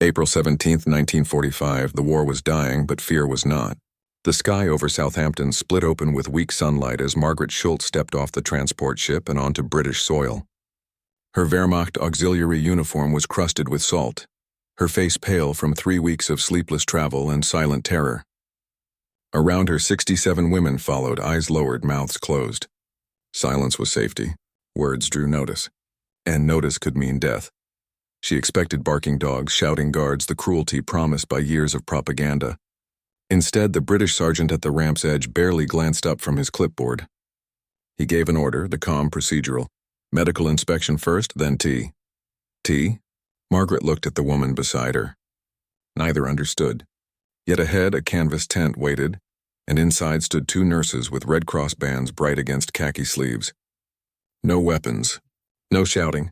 April 17, 1945, the war was dying, but fear was not. The sky over Southampton split open with weak sunlight as Margaret Schulz stepped off the transport ship and onto British soil. Her Wehrmacht auxiliary uniform was crusted with salt, her face pale from 3 weeks of sleepless travel and silent terror. Around her 67 women followed, eyes lowered, mouths closed. Silence was safety. Words drew notice. And notice could mean death. She expected barking dogs, shouting guards, the cruelty promised by years of propaganda. Instead, the British sergeant at the ramp's edge barely glanced up from his clipboard. He gave an order, the calm, procedural. Medical inspection first, then tea. Tea? Margaret looked at the woman beside her. Neither understood. Yet ahead, a canvas tent waited, and inside stood 2 nurses with Red Cross bands bright against khaki sleeves. No weapons. No shouting.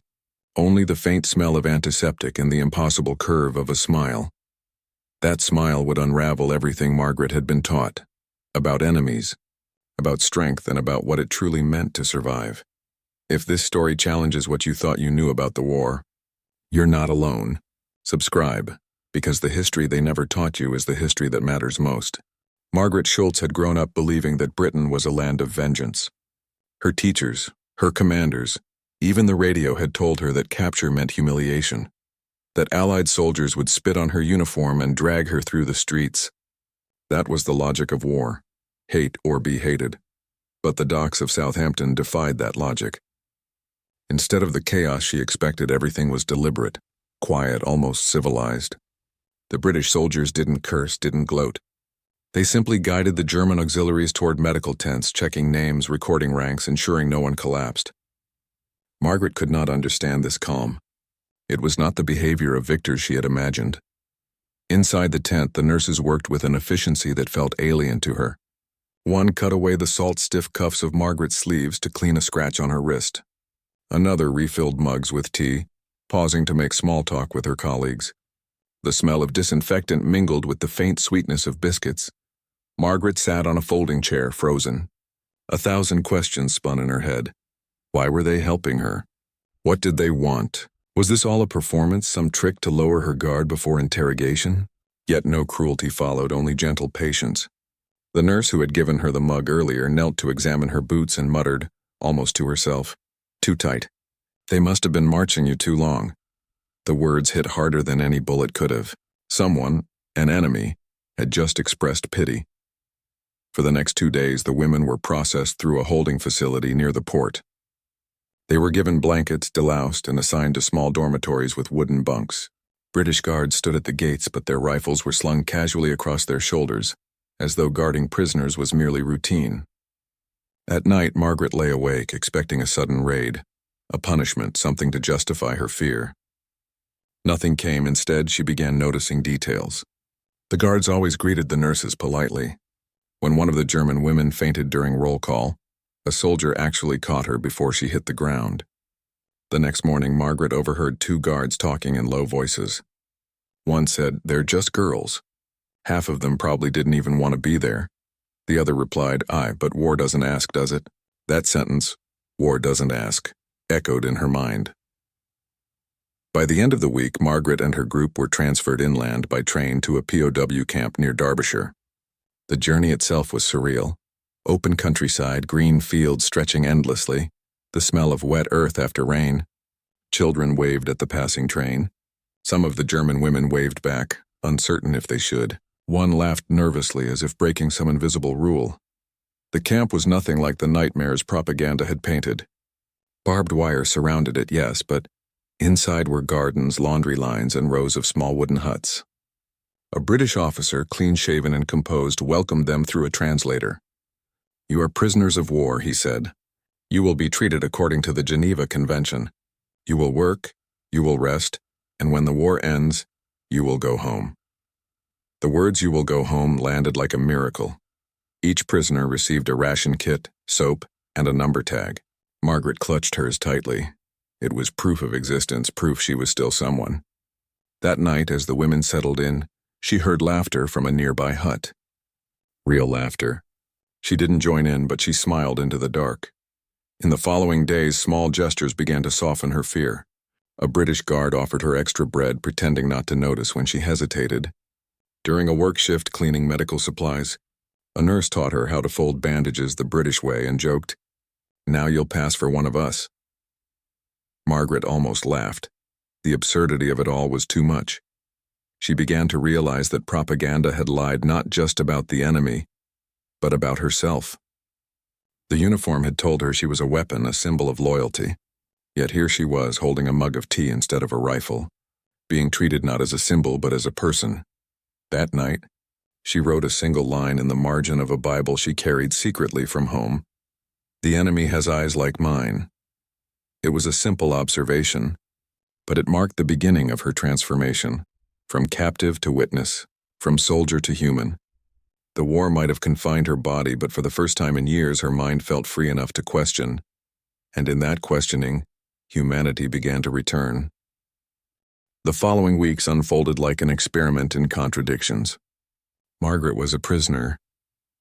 Only the faint smell of antiseptic and the impossible curve of a smile. That smile would unravel everything Margaret had been taught. About enemies. About strength and about what it truly meant to survive. If this story challenges what you thought you knew about the war, you're not alone. Subscribe, because the history they never taught you is the history that matters most. Margaret Schulz had grown up believing that Britain was a land of vengeance. Her teachers, her commanders, even the radio had told her that capture meant humiliation, that Allied soldiers would spit on her uniform and drag her through the streets. That was the logic of war, hate or be hated. But the docks of Southampton defied that logic. Instead of the chaos she expected, everything was deliberate, quiet, almost civilized. The British soldiers didn't curse, didn't gloat. They simply guided the German auxiliaries toward medical tents, checking names, recording ranks, ensuring no one collapsed. Margaret could not understand this calm. It was not the behavior of victors she had imagined. Inside the tent, the nurses worked with an efficiency that felt alien to her. One cut away the salt-stiff cuffs of Margaret's sleeves to clean a scratch on her wrist. Another refilled mugs with tea, pausing to make small talk with her colleagues. The smell of disinfectant mingled with the faint sweetness of biscuits. Margaret sat on a folding chair, frozen. 1,000 questions spun in her head. Why were they helping her? What did they want? Was this all a performance, some trick to lower her guard before interrogation? Yet no cruelty followed, only gentle patience. The nurse who had given her the mug earlier knelt to examine her boots and muttered, almost to herself, "Too tight. They must have been marching you too long." The words hit harder than any bullet could have. Someone, an enemy, had just expressed pity. For the next 2 days, the women were processed through a holding facility near the port. They were given blankets, deloused, and assigned to small dormitories with wooden bunks. British guards stood at the gates, but their rifles were slung casually across their shoulders, as though guarding prisoners was merely routine. At night, Margaret lay awake, expecting a sudden raid, a punishment, something to justify her fear. Nothing came. Instead, she began noticing details. The guards always greeted the nurses politely. When one of the German women fainted during roll call, a soldier actually caught her before she hit the ground. The next morning, Margaret overheard 2 guards talking in low voices. One said, "They're just girls." Half of them probably didn't even want to be there. The other replied, "Aye, but war doesn't ask, does it?" That sentence, "war doesn't ask," echoed in her mind. By the end of the week, Margaret and her group were transferred inland by train to a POW camp near Derbyshire. The journey itself was surreal. Open countryside, green fields stretching endlessly, the smell of wet earth after rain. Children waved at the passing train. Some of the German women waved back, uncertain if they should. One laughed nervously as if breaking some invisible rule. The camp was nothing like the nightmares propaganda had painted. Barbed wire surrounded it, yes, but inside were gardens, laundry lines, and rows of small wooden huts. A British officer, clean-shaven and composed, welcomed them through a translator. "You are prisoners of war," he said. "You will be treated according to the Geneva Convention. You will work, you will rest, and when the war ends, you will go home." The words "you will go home" landed like a miracle. Each prisoner received a ration kit, soap, and a number tag. Margaret clutched hers tightly. It was proof of existence, proof she was still someone. That night, as the women settled in, she heard laughter from a nearby hut. Real laughter. She didn't join in, but she smiled into the dark. In the following days, small gestures began to soften her fear. A British guard offered her extra bread, pretending not to notice when she hesitated. During a work shift cleaning medical supplies, a nurse taught her how to fold bandages the British way and joked, "Now you'll pass for one of us." Margaret almost laughed. The absurdity of it all was too much. She began to realize that propaganda had lied not just about the enemy, but about herself. The uniform had told her she was a weapon, a symbol of loyalty. Yet here she was, holding a mug of tea instead of a rifle, being treated not as a symbol but as a person. That night, she wrote a single line in the margin of a Bible she carried secretly from home. "The enemy has eyes like mine." It was a simple observation, but it marked the beginning of her transformation, from captive to witness, from soldier to human. The war might have confined her body, but for the first time in years her mind felt free enough to question, and in that questioning, humanity began to return. The following weeks unfolded like an experiment in contradictions. Margaret was a prisoner,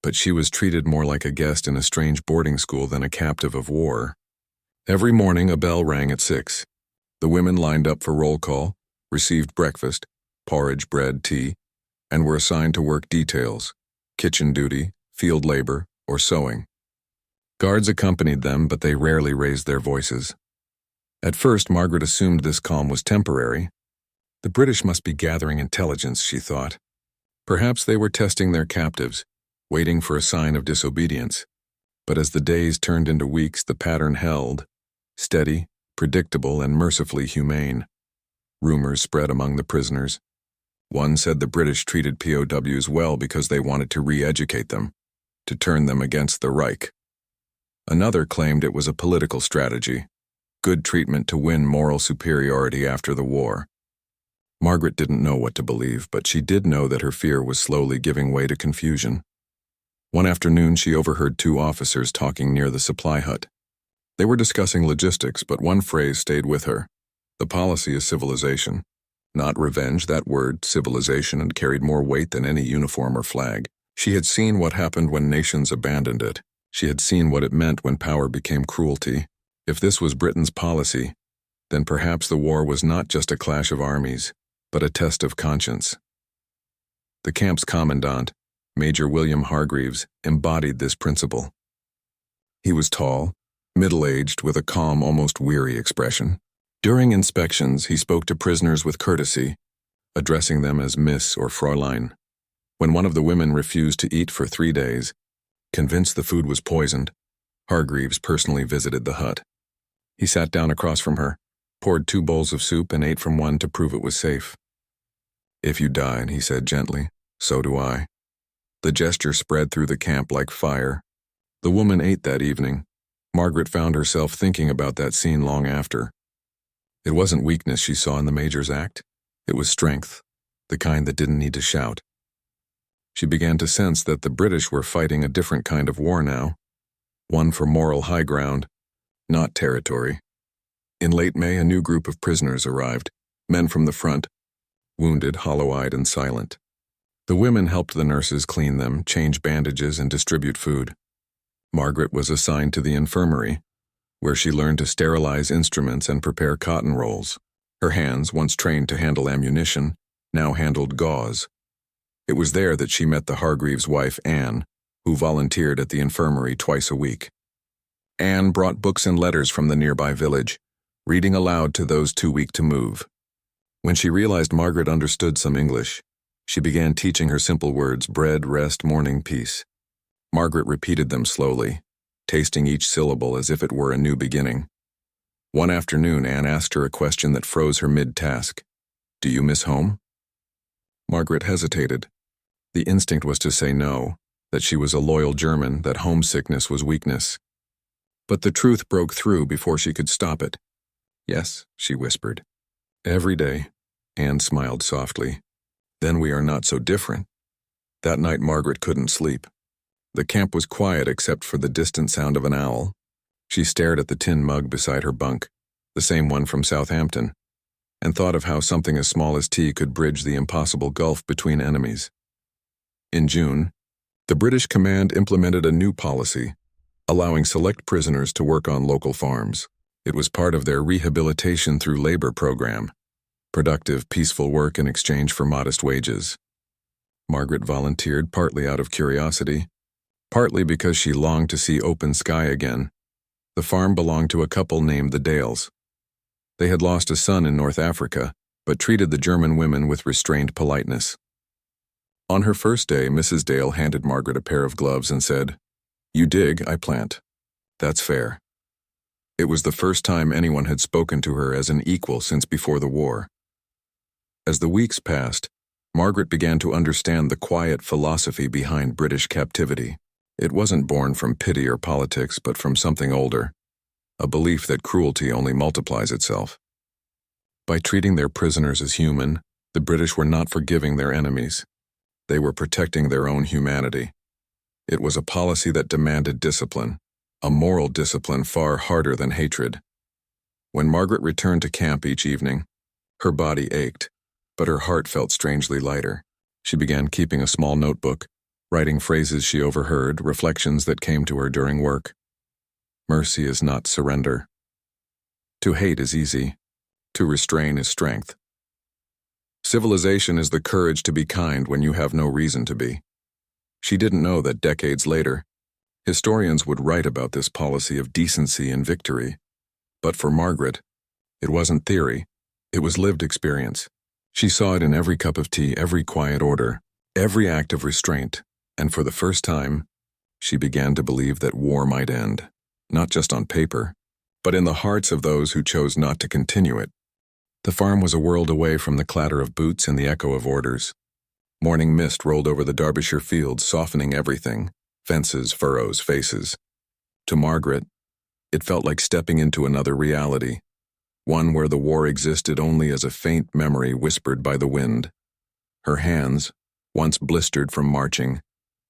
but she was treated more like a guest in a strange boarding school than a captive of war. Every morning a bell rang at 6. The women lined up for roll call, received breakfast, porridge, bread, tea, and were assigned to work details, kitchen duty, field labor, or sewing. Guards accompanied them, but they rarely raised their voices. At first, Margaret assumed this calm was temporary. The British must be gathering intelligence, she thought. Perhaps they were testing their captives, waiting for a sign of disobedience. But as the days turned into weeks, the pattern held, steady, predictable, and mercifully humane. Rumors spread among the prisoners. One said the British treated POWs well because they wanted to re-educate them, to turn them against the Reich. Another claimed it was a political strategy, good treatment to win moral superiority after the war. Margaret didn't know what to believe, but she did know that her fear was slowly giving way to confusion. One afternoon, she overheard two officers talking near the supply hut. They were discussing logistics, but one phrase stayed with her. The policy is civilization. Not revenge, that word, civilization, had carried more weight than any uniform or flag. She had seen what happened when nations abandoned it. She had seen what it meant when power became cruelty. If this was Britain's policy, then perhaps the war was not just a clash of armies, but a test of conscience. The camp's commandant, Major William Hargreaves, embodied this principle. He was tall, middle-aged, with a calm, almost weary expression. During inspections, he spoke to prisoners with courtesy, addressing them as Miss or Fräulein. When one of the women refused to eat for 3 days, convinced the food was poisoned, Hargreaves personally visited the hut. He sat down across from her, poured 2 bowls of soup, and ate from one to prove it was safe. "If you died," he said gently, "so do I." The gesture spread through the camp like fire. The woman ate that evening. Margaret found herself thinking about that scene long after. It wasn't weakness she saw in the Major's act. It was strength, the kind that didn't need to shout. She began to sense that the British were fighting a different kind of war now, one for moral high ground, not territory. In late May, a new group of prisoners arrived, men from the front, wounded, hollow-eyed, and silent. The women helped the nurses clean them, change bandages, and distribute food. Margaret was assigned to the infirmary, where she learned to sterilize instruments and prepare cotton rolls. Her hands, once trained to handle ammunition, now handled gauze. It was there that she met the Hargreaves' wife, Anne, who volunteered at the infirmary twice a week. Anne brought books and letters from the nearby village, reading aloud to those too weak to move. When she realized Margaret understood some English, she began teaching her simple words: bread, rest, morning, peace. Margaret repeated them slowly, tasting each syllable as if it were a new beginning. One afternoon, Anne asked her a question that froze her mid-task. "Do you miss home?" Margaret hesitated. The instinct was to say no, that she was a loyal German, that homesickness was weakness. But the truth broke through before she could stop it. "Yes," she whispered. "Every day." Anne smiled softly. "Then we are not so different." That night Margaret couldn't sleep. The camp was quiet except for the distant sound of an owl. She stared at the tin mug beside her bunk, the same one from Southampton, and thought of how something as small as tea could bridge the impossible gulf between enemies. In June, the British command implemented a new policy, allowing select prisoners to work on local farms. It was part of their rehabilitation through labor program, productive, peaceful work in exchange for modest wages. Margaret volunteered partly out of curiosity, partly because she longed to see open sky again. The farm belonged to a couple named the Dales. They had lost a son in North Africa, but treated the German women with restrained politeness. On her first day, Mrs. Dale handed Margaret a pair of gloves and said, "You dig, I plant. That's fair." It was the first time anyone had spoken to her as an equal since before the war. As the weeks passed, Margaret began to understand the quiet philosophy behind British captivity. It wasn't born from pity or politics, but from something older, a belief that cruelty only multiplies itself. By treating their prisoners as human, the British were not forgiving their enemies. They were protecting their own humanity. It was a policy that demanded discipline, a moral discipline far harder than hatred. When Margaret returned to camp each evening, her body ached, but her heart felt strangely lighter. She began keeping a small notebook, writing phrases she overheard, reflections that came to her during work. Mercy is not surrender. To hate is easy. To restrain is strength. Civilization is the courage to be kind when you have no reason to be. She didn't know that decades later, historians would write about this policy of decency and victory. But for Margaret, it wasn't theory, it was lived experience. She saw it in every cup of tea, every quiet order, every act of restraint, and for the first time, she began to believe that war might end, not just on paper, but in the hearts of those who chose not to continue it. The farm was a world away from the clatter of boots and the echo of orders. Morning mist rolled over the Derbyshire fields, softening everything, fences, furrows, faces. To Margaret, it felt like stepping into another reality, one where the war existed only as a faint memory whispered by the wind. Her hands, once blistered from marching,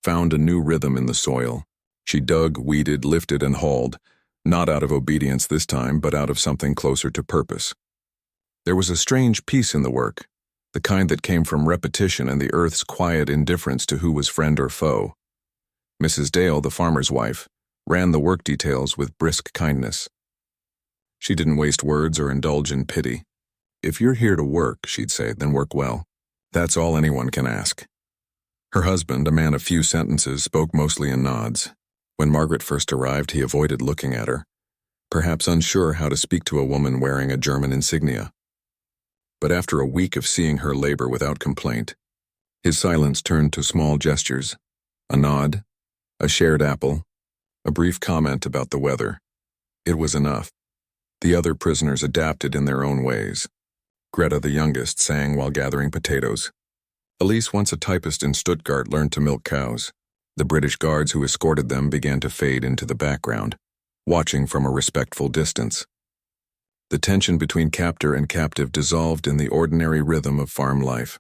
found a new rhythm in the soil. She dug, weeded, lifted, and hauled, not out of obedience this time, but out of something closer to purpose. There was a strange peace in the work, the kind that came from repetition and the earth's quiet indifference to who was friend or foe. Mrs. Dale, the farmer's wife, ran the work details with brisk kindness. She didn't waste words or indulge in pity. "If you're here to work," she'd say, "then work well. That's all anyone can ask." Her husband, a man of few sentences, spoke mostly in nods. When Margaret first arrived, he avoided looking at her, perhaps unsure how to speak to a woman wearing a German insignia. But after a week of seeing her labor without complaint, his silence turned to small gestures, a nod, a shared apple, a brief comment about the weather. It was enough. The other prisoners adapted in their own ways. Greta, the youngest, sang while gathering potatoes. Elise, once a typist in Stuttgart, learned to milk cows. The British guards who escorted them began to fade into the background, watching from a respectful distance. The tension between captor and captive dissolved in the ordinary rhythm of farm life.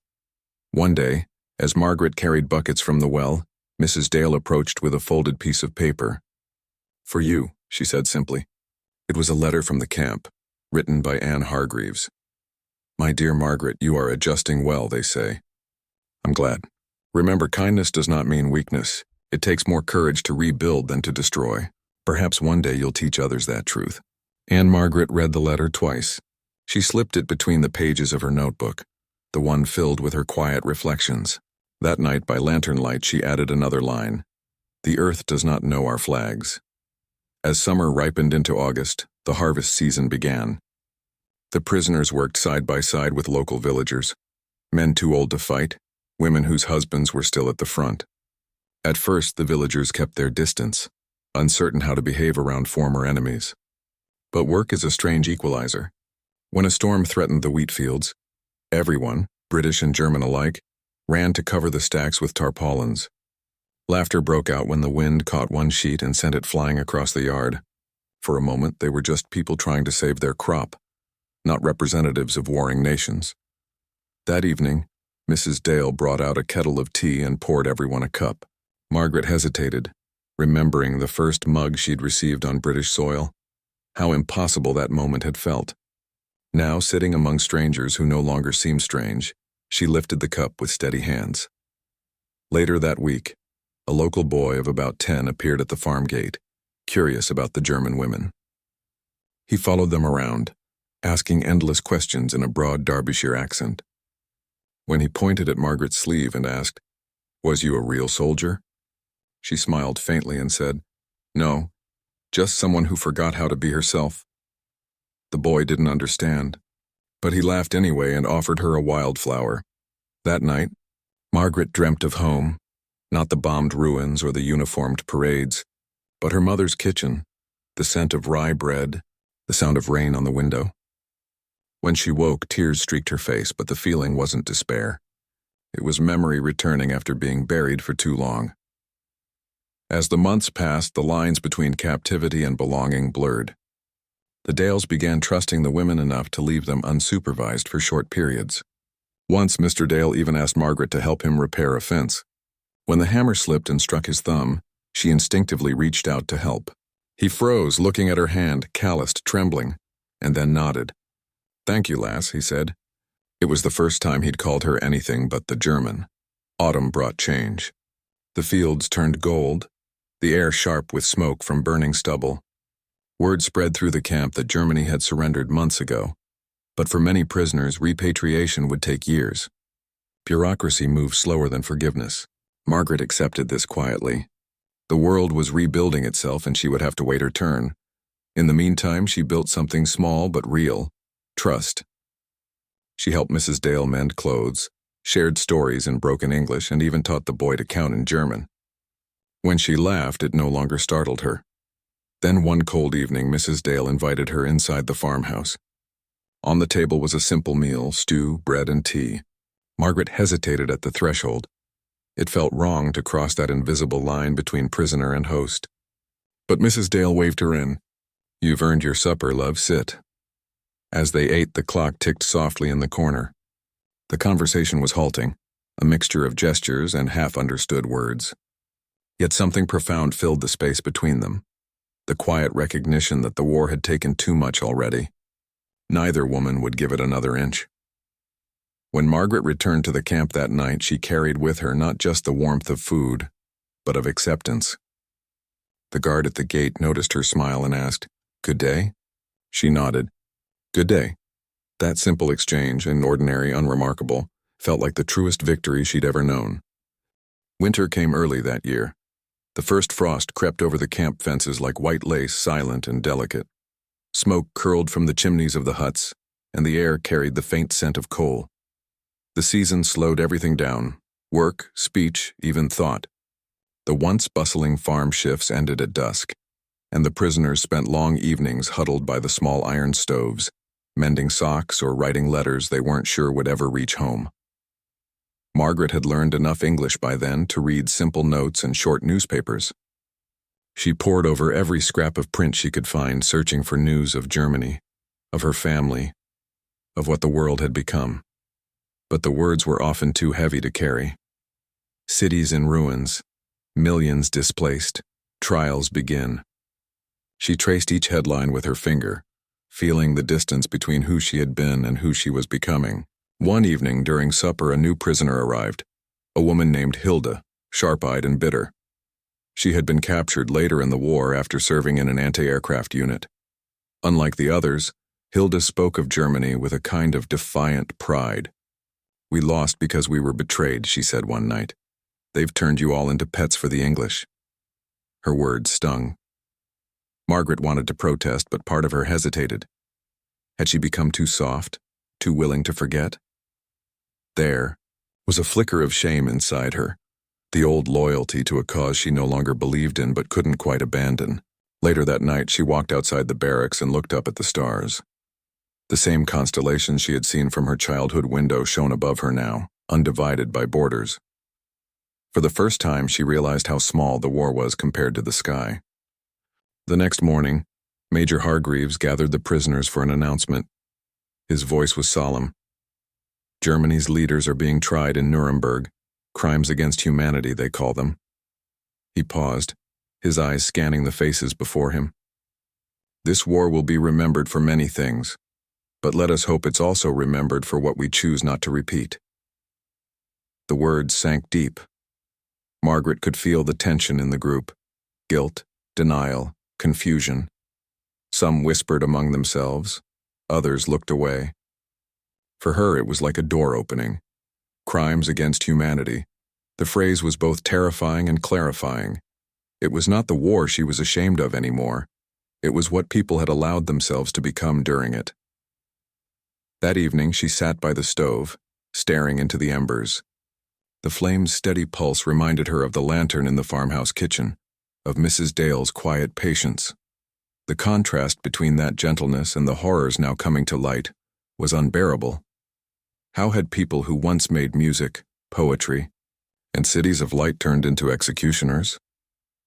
One day, as Margaret carried buckets from the well, Mrs. Dale approached with a folded piece of paper. "For you," she said simply. It was a letter from the camp, written by Anne Hargreaves. "My dear Margaret, you are adjusting well, they say. I'm glad. Remember, kindness does not mean weakness. It takes more courage to rebuild than to destroy. Perhaps one day you'll teach others that truth." Anne Margaret read the letter twice. She slipped it between the pages of her notebook, the one filled with her quiet reflections. That night, by lantern light, she added another line. "The earth does not know our flags." As summer ripened into August, the harvest season began. The prisoners worked side by side with local villagers, men too old to fight, women whose husbands were still at the front. At first, the villagers kept their distance, uncertain how to behave around former enemies. But work is a strange equalizer. When a storm threatened the wheat fields, everyone, British and German alike, ran to cover the stacks with tarpaulins. Laughter broke out when the wind caught one sheet and sent it flying across the yard. For a moment, they were just people trying to save their crop, not representatives of warring nations. That evening, Mrs. Dale brought out a kettle of tea and poured everyone a cup. Margaret hesitated, remembering the first mug she'd received on British soil. How impossible that moment had felt. Now, sitting among strangers who no longer seemed strange, she lifted the cup with steady hands. Later that week, a local boy of about 10 appeared at the farm gate, curious about the German women. He followed them around, asking endless questions in a broad Derbyshire accent. When he pointed at Margaret's sleeve and asked, "Was you a real soldier?" she smiled faintly and said, "No, just someone who forgot how to be herself." The boy didn't understand, but he laughed anyway and offered her a wildflower. That night, Margaret dreamt of home, not the bombed ruins or the uniformed parades, but her mother's kitchen, the scent of rye bread, the sound of rain on the window. When she woke, tears streaked her face, but the feeling wasn't despair. It was memory returning after being buried for too long. As the months passed, the lines between captivity and belonging blurred. The Dales began trusting the women enough to leave them unsupervised for short periods. Once Mr. Dale even asked Margaret to help him repair a fence. When the hammer slipped and struck his thumb, she instinctively reached out to help. He froze, looking at her hand, calloused, trembling, and then nodded. "Thank you, lass," he said. It was the first time he'd called her anything but the German. Autumn brought change. The fields turned gold, the air sharp with smoke from burning stubble. Word spread through the camp that Germany had surrendered months ago, but for many prisoners, repatriation would take years. Bureaucracy moved slower than forgiveness. Margaret accepted this quietly. The world was rebuilding itself and she would have to wait her turn. In the meantime, she built something small but real: trust. She helped Mrs. Dale mend clothes, shared stories in broken English, and even taught the boy to count in German. When she laughed, it no longer startled her. Then one cold evening, Mrs. Dale invited her inside the farmhouse. On the table was a simple meal: stew, bread, and tea. Margaret hesitated at the threshold. It felt wrong to cross that invisible line between prisoner and host. But Mrs. Dale waved her in. "You've earned your supper, love, sit." As they ate, the clock ticked softly in the corner. The conversation was halting, a mixture of gestures and half-understood words. Yet something profound filled the space between them, the quiet recognition that the war had taken too much already. Neither woman would give it another inch. When Margaret returned to the camp that night, she carried with her not just the warmth of food, but of acceptance. The guard at the gate noticed her smile and asked, "Good day?" She nodded. "Good day." That simple exchange, and ordinary, unremarkable, felt like the truest victory she'd ever known. Winter came early that year. The first frost crept over the camp fences like white lace, silent and delicate. Smoke curled from the chimneys of the huts, and the air carried the faint scent of coal. The season slowed everything down: work, speech, even thought. The once bustling farm shifts ended at dusk, and the prisoners spent long evenings huddled by the small iron stoves, mending socks or writing letters they weren't sure would ever reach home. Margaret had learned enough English by then to read simple notes and short newspapers. She pored over every scrap of print she could find, searching for news of Germany, of her family, of what the world had become. But the words were often too heavy to carry. Cities in ruins, millions displaced, trials begin. She traced each headline with her finger, feeling the distance between who she had been and who she was becoming. One evening during supper, a new prisoner arrived, a woman named Hilda, sharp-eyed and bitter. She had been captured later in the war after serving in an anti-aircraft unit. Unlike the others, Hilda spoke of Germany with a kind of defiant pride. "We lost because we were betrayed," she said one night. "They've turned you all into pets for the English." Her words stung. Margaret wanted to protest, but part of her hesitated. Had she become too soft, too willing to forget? There was a flicker of shame inside her, the old loyalty to a cause she no longer believed in but couldn't quite abandon. Later that night, she walked outside the barracks and looked up at the stars. The same constellations she had seen from her childhood window shone above her now, undivided by borders. For the first time, she realized how small the war was compared to the sky. The next morning, Major Hargreaves gathered the prisoners for an announcement. His voice was solemn. "Germany's leaders are being tried in Nuremberg, crimes against humanity, they call them." He paused, his eyes scanning the faces before him. "This war will be remembered for many things, but let us hope it's also remembered for what we choose not to repeat." The words sank deep. Margaret could feel the tension in the group: guilt, denial, confusion. Some whispered among themselves, others looked away. For her, it was like a door opening. Crimes against humanity. The phrase was both terrifying and clarifying. It was not the war she was ashamed of anymore. It was what people had allowed themselves to become during it. That evening, she sat by the stove, staring into the embers. The flame's steady pulse reminded her of the lantern in the farmhouse kitchen, of Mrs. Dale's quiet patience. The contrast between that gentleness and the horrors now coming to light was unbearable. How had people who once made music, poetry, and cities of light turned into executioners?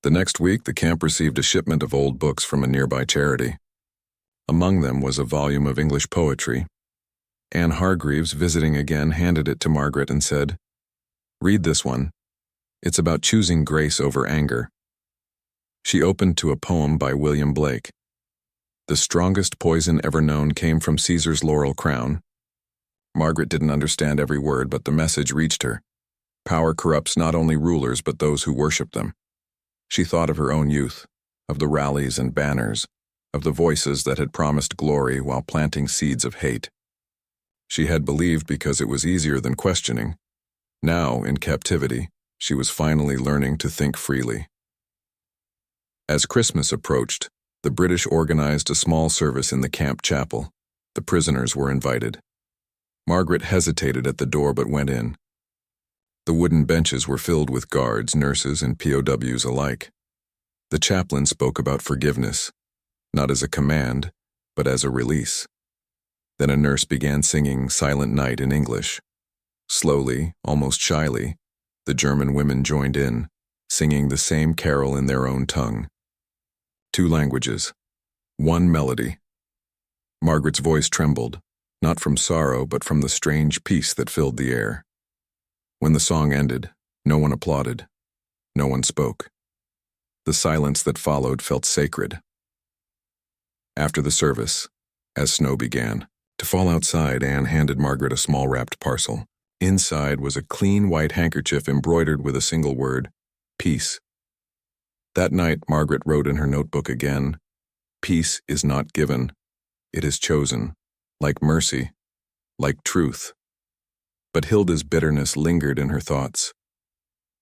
The next week, the camp received a shipment of old books from a nearby charity. Among them was a volume of English poetry. Anne Hargreaves, visiting again, handed it to Margaret and said, "Read this one. It's about choosing grace over anger." She opened to a poem by William Blake. The strongest poison ever known came from Caesar's laurel crown. Margaret didn't understand every word, but the message reached her. Power corrupts not only rulers but those who worship them. She thought of her own youth, of the rallies and banners, of the voices that had promised glory while planting seeds of hate. She had believed because it was easier than questioning. Now, in captivity, she was finally learning to think freely. As Christmas approached, the British organized a small service in the camp chapel. The prisoners were invited. Margaret hesitated at the door but went in. The wooden benches were filled with guards, nurses, and POWs alike. The chaplain spoke about forgiveness, not as a command, but as a release. Then a nurse began singing Silent Night in English. Slowly, almost shyly, the German women joined in, singing the same carol in their own tongue. 2 languages, 1 melody. Margaret's voice trembled, not from sorrow but from the strange peace that filled the air. When the song ended, no one applauded, no one spoke. The silence that followed felt sacred. After the service, as snow began to fall outside, Anne handed Margaret a small wrapped parcel. Inside was a clean white handkerchief embroidered with a single word, peace. That night, Margaret wrote in her notebook again, "Peace is not given, it is chosen, like mercy, like truth." But Hilda's bitterness lingered in her thoughts.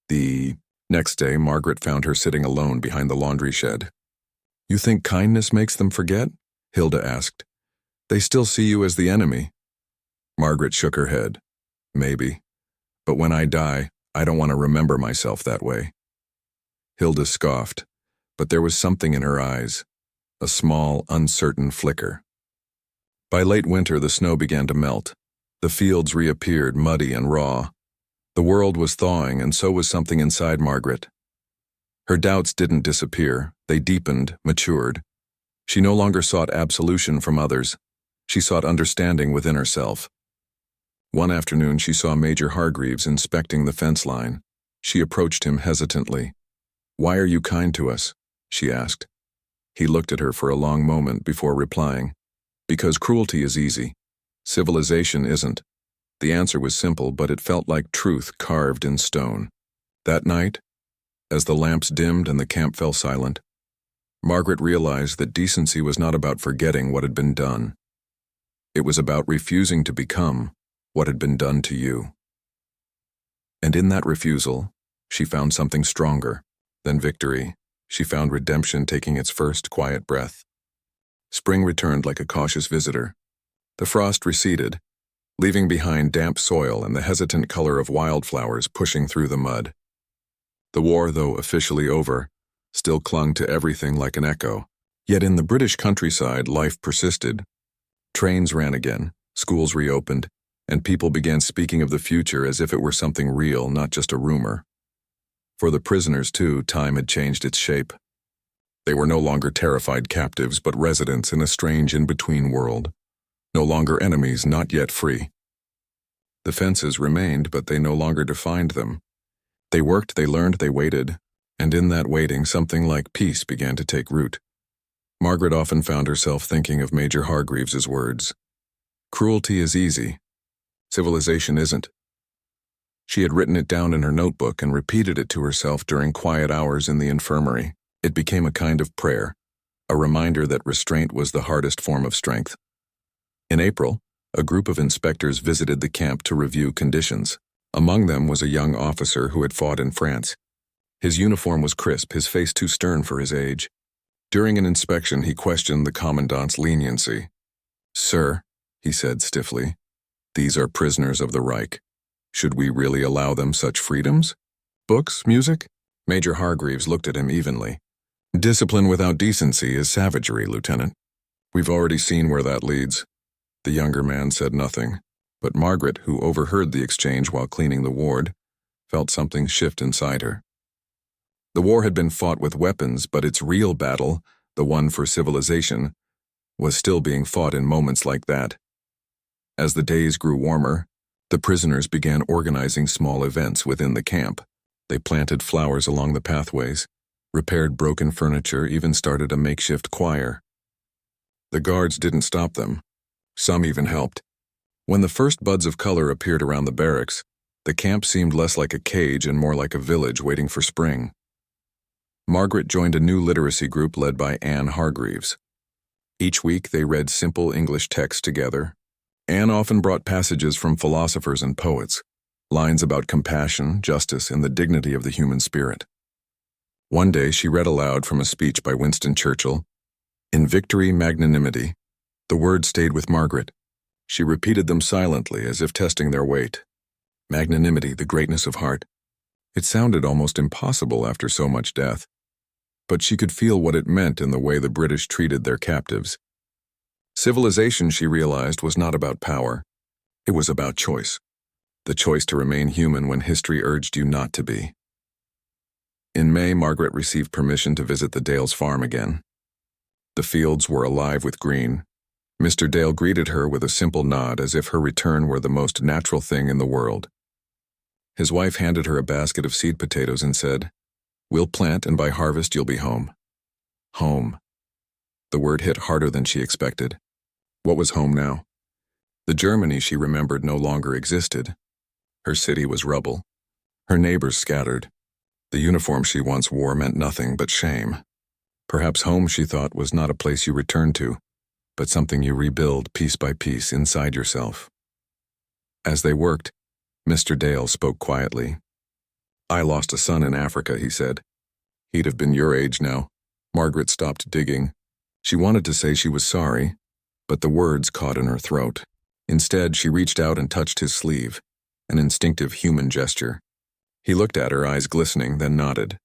The next day, Margaret found her sitting alone behind the laundry shed. "You think kindness makes them forget?" Hilda asked. "They still see you as the enemy." Margaret shook her head. "Maybe. But when I die, I don't want to remember myself that way." Hilda scoffed, but there was something in her eyes, a small, uncertain flicker. By late winter, the snow began to melt. The fields reappeared, muddy and raw. The world was thawing, and so was something inside Margaret. Her doubts didn't disappear. They deepened, matured. She no longer sought absolution from others. She sought understanding within herself. One afternoon, she saw Major Hargreaves inspecting the fence line. She approached him hesitantly. "Why are you kind to us?" she asked. He looked at her for a long moment before replying, "Because cruelty is easy. Civilization isn't." The answer was simple, but it felt like truth carved in stone. That night, as the lamps dimmed and the camp fell silent, Margaret realized that decency was not about forgetting what had been done. It was about refusing to become what had been done to you. And in that refusal, she found something stronger than victory. She found redemption taking its first quiet breath. Spring returned like a cautious visitor. The frost receded, leaving behind damp soil and the hesitant color of wildflowers pushing through the mud. The war, though officially over, still clung to everything like an echo. Yet in the British countryside, life persisted. Trains ran again, schools reopened, and people began speaking of the future as if it were something real, not just a rumor. For the prisoners, too, time had changed its shape. They were no longer terrified captives, but residents in a strange in-between world. No longer enemies, not yet free. The fences remained, but they no longer defined them. They worked, they learned, they waited, and in that waiting, something like peace began to take root. Margaret often found herself thinking of Major Hargreaves's words. Cruelty is easy. Civilization isn't. She had written it down in her notebook and repeated it to herself during quiet hours in the infirmary. It became a kind of prayer, a reminder that restraint was the hardest form of strength. In April, a group of inspectors visited the camp to review conditions. Among them was a young officer who had fought in France. His uniform was crisp, his face too stern for his age. During an inspection, he questioned the commandant's leniency. "Sir," he said stiffly, "these are prisoners of the Reich. Should we really allow them such freedoms? Books, music?" Major Hargreaves looked at him evenly. "Discipline without decency is savagery, Lieutenant. We've already seen where that leads." The younger man said nothing, but Margaret, who overheard the exchange while cleaning the ward, felt something shift inside her. The war had been fought with weapons, but its real battle, the one for civilization, was still being fought in moments like that. As the days grew warmer, the prisoners began organizing small events within the camp. They planted flowers along the pathways, repaired broken furniture, even started a makeshift choir. The guards didn't stop them. Some even helped. When the first buds of color appeared around the barracks, the camp seemed less like a cage and more like a village waiting for spring. Margaret joined a new literacy group led by Anne Hargreaves. Each week they read simple English texts together. Anne often brought passages from philosophers and poets, lines about compassion, justice, and the dignity of the human spirit. One day she read aloud from a speech by Winston Churchill. "In victory, magnanimity." The words stayed with Margaret. She repeated them silently, as if testing their weight. Magnanimity, the greatness of heart. It sounded almost impossible after so much death. But she could feel what it meant in the way the British treated their captives. Civilization, she realized, was not about power. It was about choice. The choice to remain human when history urged you not to be. In May, Margaret received permission to visit the Dales' farm again. The fields were alive with green. Mr. Dale greeted her with a simple nod, as if her return were the most natural thing in the world. His wife handed her a basket of seed potatoes and said, "We'll plant, and by harvest you'll be home." Home. The word hit harder than she expected. What was home now? The Germany she remembered no longer existed. Her city was rubble. Her neighbors scattered. The uniform she once wore meant nothing but shame. Perhaps home, she thought, was not a place you returned to, but something you rebuild piece by piece inside yourself. As they worked, Mr. Dale spoke quietly. "I lost a son in Africa," he said. "He'd have been your age now." Margaret stopped digging. She wanted to say she was sorry, but the words caught in her throat. Instead, she reached out and touched his sleeve, an instinctive human gesture. He looked at her, eyes glistening, then nodded.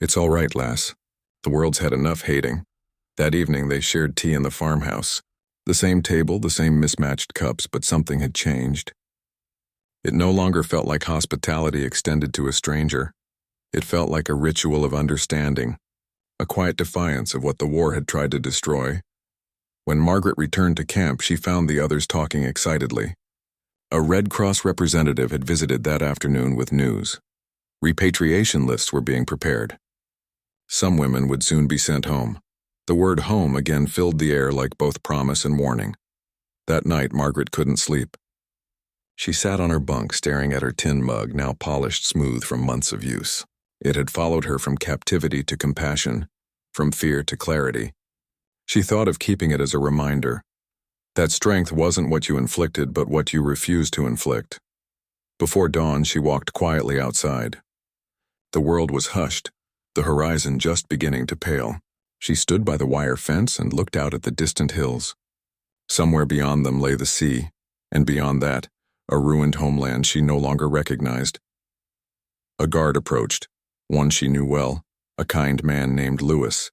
"It's all right, lass. The world's had enough hating." That evening they shared tea in the farmhouse. The same table, the same mismatched cups, but something had changed. It no longer felt like hospitality extended to a stranger. It felt like a ritual of understanding, a quiet defiance of what the war had tried to destroy. When Margaret returned to camp, she found the others talking excitedly. A Red Cross representative had visited that afternoon with news. Repatriation lists were being prepared. Some women would soon be sent home. The word home again filled the air like both promise and warning. That night, Margaret couldn't sleep. She sat on her bunk staring at her tin mug, now polished smooth from months of use. It had followed her from captivity to compassion, from fear to clarity. She thought of keeping it as a reminder that strength wasn't what you inflicted, but what you refused to inflict. Before dawn, she walked quietly outside. The world was hushed, the horizon just beginning to pale. She stood by the wire fence and looked out at the distant hills. Somewhere beyond them lay the sea, and beyond that, a ruined homeland she no longer recognized. A guard approached, one she knew well, a kind man named Lewis.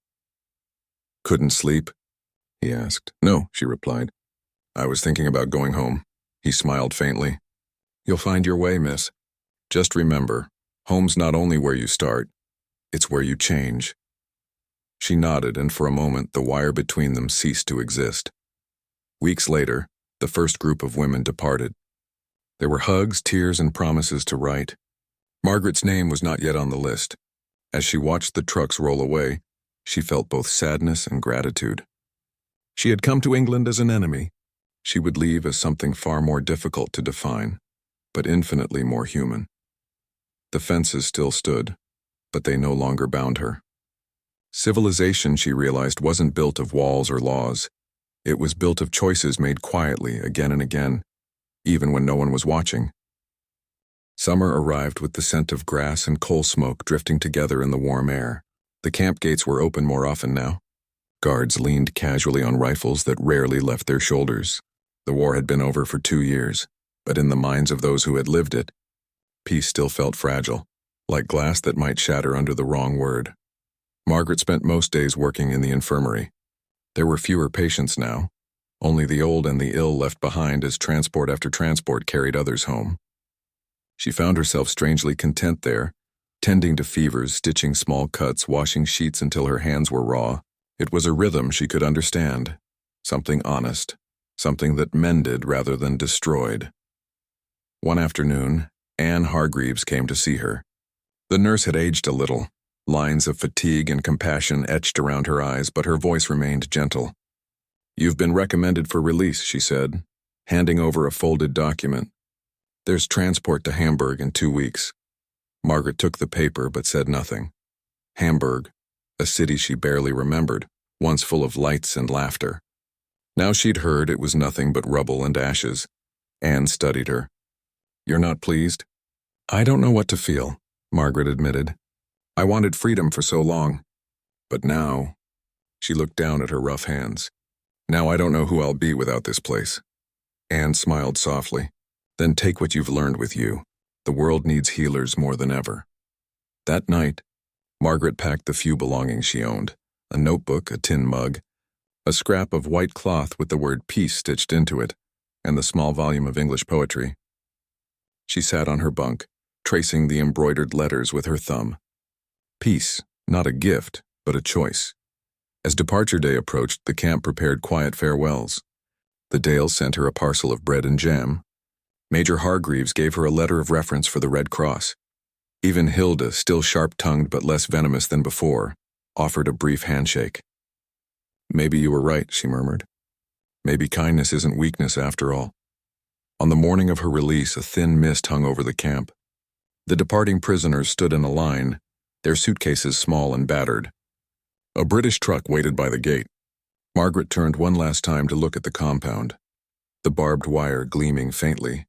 "Couldn't sleep?" he asked. "No," she replied. "I was thinking about going home." He smiled faintly. "You'll find your way, miss. Just remember, home's not only where you start, it's where you change." She nodded, and for a moment the wire between them ceased to exist. Weeks later, the first group of women departed. There were hugs, tears, and promises to write. Margaret's name was not yet on the list. As she watched the trucks roll away, she felt both sadness and gratitude. She had come to England as an enemy. She would leave as something far more difficult to define, but infinitely more human. The fences still stood, but they no longer bound her. Civilization, she realized, wasn't built of walls or laws. It was built of choices made quietly, again and again, even when no one was watching. Summer arrived with the scent of grass and coal smoke drifting together in the warm air. The camp gates were open more often now. Guards leaned casually on rifles that rarely left their shoulders. The war had been over for 2 years, but in the minds of those who had lived it, peace still felt fragile, like glass that might shatter under the wrong word. Margaret spent most days working in the infirmary. There were fewer patients now, only the old and the ill left behind as transport after transport carried others home. She found herself strangely content there, tending to fevers, stitching small cuts, washing sheets until her hands were raw. It was a rhythm she could understand, something honest, something that mended rather than destroyed. One afternoon, Anne Hargreaves came to see her. The nurse had aged a little, lines of fatigue and compassion etched around her eyes, but her voice remained gentle. "You've been recommended for release," she said, handing over a folded document. "There's transport to Hamburg in 2 weeks." Margaret took the paper but said nothing. Hamburg, a city she barely remembered, once full of lights and laughter. Now she'd heard it was nothing but rubble and ashes. Anne studied her. "You're not pleased?" "I don't know what to feel," Margaret admitted. "I wanted freedom for so long. But now," she looked down at her rough hands, "now I don't know who I'll be without this place." Anne smiled softly. "Then take what you've learned with you. The world needs healers more than ever." That night, Margaret packed the few belongings she owned, a notebook, a tin mug, a scrap of white cloth with the word peace stitched into it, and the small volume of English poetry. She sat on her bunk, tracing the embroidered letters with her thumb. Peace, not a gift, but a choice. As departure day approached, the camp prepared quiet farewells. The Dales sent her a parcel of bread and jam. Major Hargreaves gave her a letter of reference for the Red Cross. Even Hilda, still sharp-tongued but less venomous than before, offered a brief handshake. "Maybe you were right," she murmured. "Maybe kindness isn't weakness after all." On the morning of her release, a thin mist hung over the camp. The departing prisoners stood in a line, their suitcases small and battered. A British truck waited by the gate. Margaret turned one last time to look at the compound, the barbed wire gleaming faintly,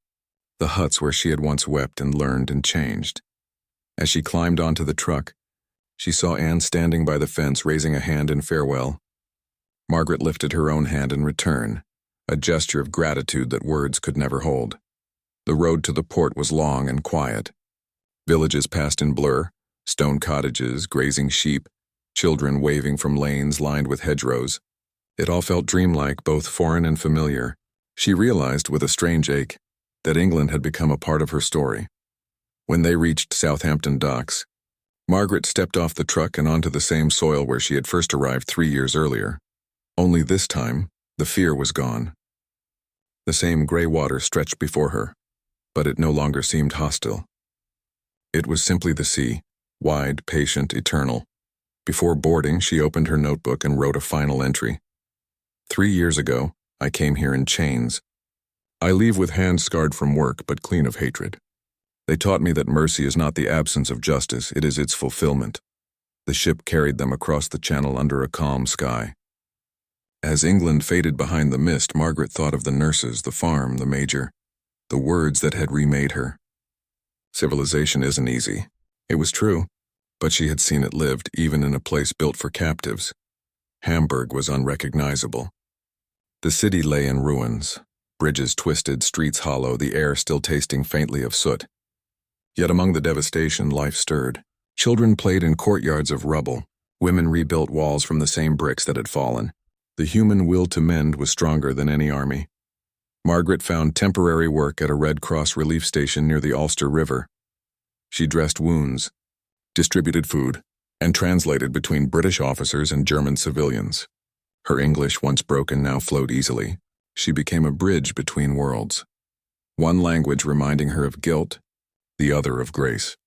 the huts where she had once wept and learned and changed. As she climbed onto the truck, she saw Anne standing by the fence raising a hand in farewell. Margaret lifted her own hand in return, a gesture of gratitude that words could never hold. The road to the port was long and quiet. Villages passed in blur, stone cottages, grazing sheep, children waving from lanes lined with hedgerows. It all felt dreamlike, both foreign and familiar. She realized, with a strange ache, that England had become a part of her story. When they reached Southampton docks, Margaret stepped off the truck and onto the same soil where she had first arrived 3 years earlier. Only this time, the fear was gone. The same gray water stretched before her, but it no longer seemed hostile. It was simply the sea, wide, patient, eternal. Before boarding, she opened her notebook and wrote a final entry. 3 years ago, I came here in chains. I leave with hands scarred from work, but clean of hatred. They taught me that mercy is not the absence of justice, it is its fulfillment. The ship carried them across the channel under a calm sky. As England faded behind the mist, Margaret thought of the nurses, the farm, the major, the words that had remade her. Civilization isn't easy. It was true, but she had seen it lived, even in a place built for captives. Hamburg was unrecognizable. The city lay in ruins, bridges twisted, streets hollow, the air still tasting faintly of soot. Yet among the devastation, life stirred. Children played in courtyards of rubble. Women rebuilt walls from the same bricks that had fallen. The human will to mend was stronger than any army. Margaret found temporary work at a Red Cross relief station near the Ulster River. She dressed wounds, distributed food, and translated between British officers and German civilians. Her English, once broken, now flowed easily. She became a bridge between worlds. One language reminding her of guilt, the other of grace.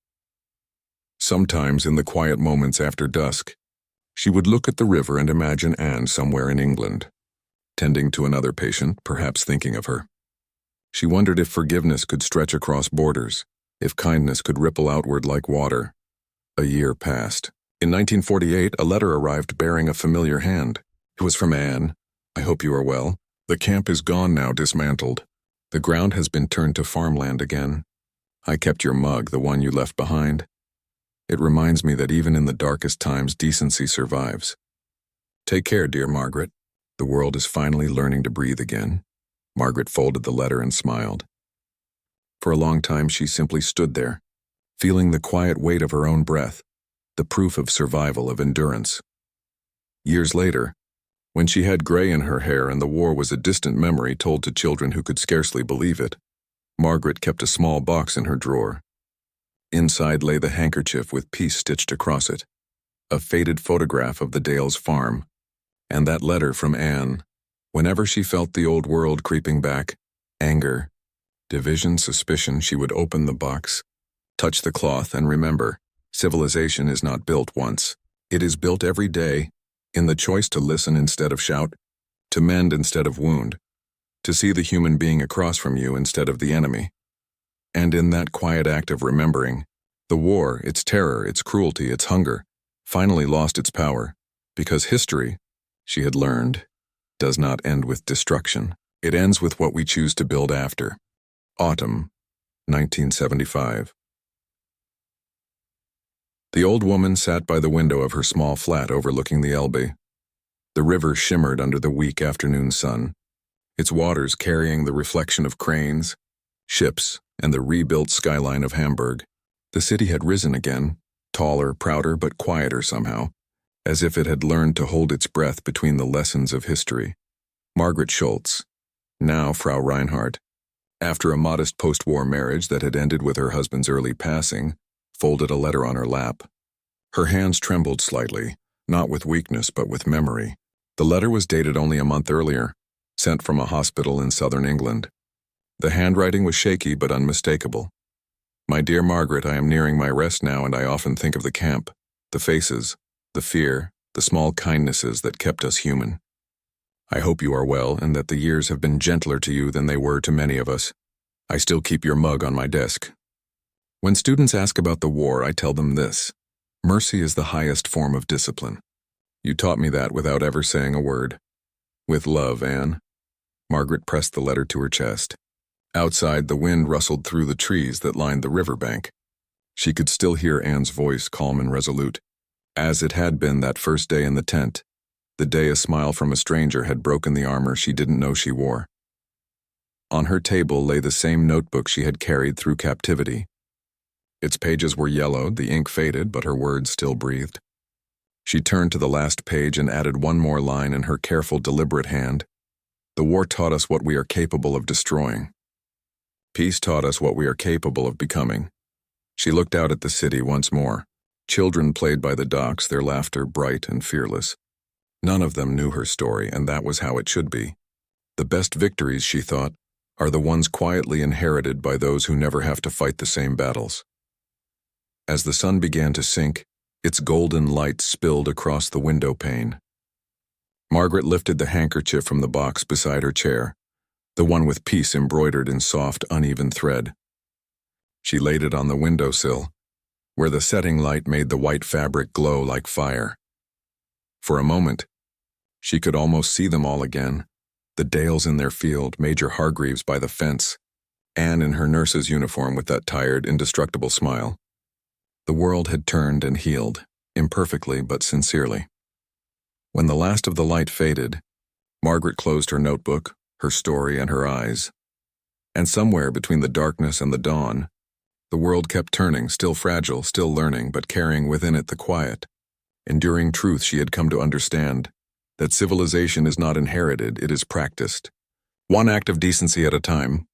Sometimes, in the quiet moments after dusk, she would look at the river and imagine Anne somewhere in England, tending to another patient, perhaps thinking of her. She wondered if forgiveness could stretch across borders, if kindness could ripple outward like water. A year passed. In 1948, a letter arrived bearing a familiar hand. It was from Anne. I hope you are well. The camp is gone now, dismantled. The ground has been turned to farmland again. I kept your mug, the one you left behind. It reminds me that even in the darkest times, decency survives. Take care, dear Margaret. The world is finally learning to breathe again. Margaret folded the letter and smiled. For a long time, she simply stood there, feeling the quiet weight of her own breath, the proof of survival, of endurance. Years later, when she had gray in her hair and the war was a distant memory told to children who could scarcely believe it, Margaret kept a small box in her drawer. Inside lay the handkerchief with peace stitched across it, a faded photograph of the Dales' farm, and that letter from Anne. Whenever she felt the old world creeping back, anger, division, suspicion, she would open the box, touch the cloth, and remember, civilization is not built once. It is built every day, in the choice to listen instead of shout, to mend instead of wound, to see the human being across from you instead of the enemy. And in that quiet act of remembering, the war, its terror, its cruelty, its hunger, finally lost its power, because history, she had learned, does not end with destruction. It ends with what we choose to build after. Autumn, 1975. The old woman sat by the window of her small flat overlooking the Elbe. The river shimmered under the weak afternoon sun, its waters carrying the reflection of cranes, ships, and the rebuilt skyline of Hamburg. The city had risen again, taller, prouder, but quieter somehow, as if it had learned to hold its breath between the lessons of history. Margaret Schulz, now Frau Reinhardt, after a modest post-war marriage that had ended with her husband's early passing, folded a letter on her lap. Her hands trembled slightly, not with weakness but with memory. The letter was dated only a month earlier, sent from a hospital in southern England. The handwriting was shaky but unmistakable. My dear Margaret, I am nearing my rest now, and I often think of the camp, the faces, the fear, the small kindnesses that kept us human. I hope you are well and that the years have been gentler to you than they were to many of us. I still keep your mug on my desk. When students ask about the war, I tell them this: mercy is the highest form of discipline. You taught me that without ever saying a word. With love, Anne. Margaret pressed the letter to her chest. Outside, the wind rustled through the trees that lined the riverbank. She could still hear Anne's voice, calm and resolute, as it had been that first day in the tent, the day a smile from a stranger had broken the armor she didn't know she wore. On her table lay the same notebook she had carried through captivity. Its pages were yellowed, the ink faded, but her words still breathed. She turned to the last page and added one more line in her careful, deliberate hand. The war taught us what we are capable of destroying. Peace taught us what we are capable of becoming. She looked out at the city once more. Children played by the docks, their laughter bright and fearless. None of them knew her story, and that was how it should be. The best victories, she thought, are the ones quietly inherited by those who never have to fight the same battles. As the sun began to sink, its golden light spilled across the window pane. Margaret lifted the handkerchief from the box beside her chair, the one with peace embroidered in soft, uneven thread. She laid it on the windowsill, where the setting light made the white fabric glow like fire. For a moment, she could almost see them all again, the Dales in their field, Major Hargreaves by the fence, Anne in her nurse's uniform with that tired, indestructible smile. The world had turned and healed, imperfectly but sincerely. When the last of the light faded, Margaret closed her notebook, her story, and her eyes. And somewhere between the darkness and the dawn, the world kept turning, still fragile, still learning, but carrying within it the quiet, enduring truth she had come to understand, that civilization is not inherited, it is practiced. One act of decency at a time,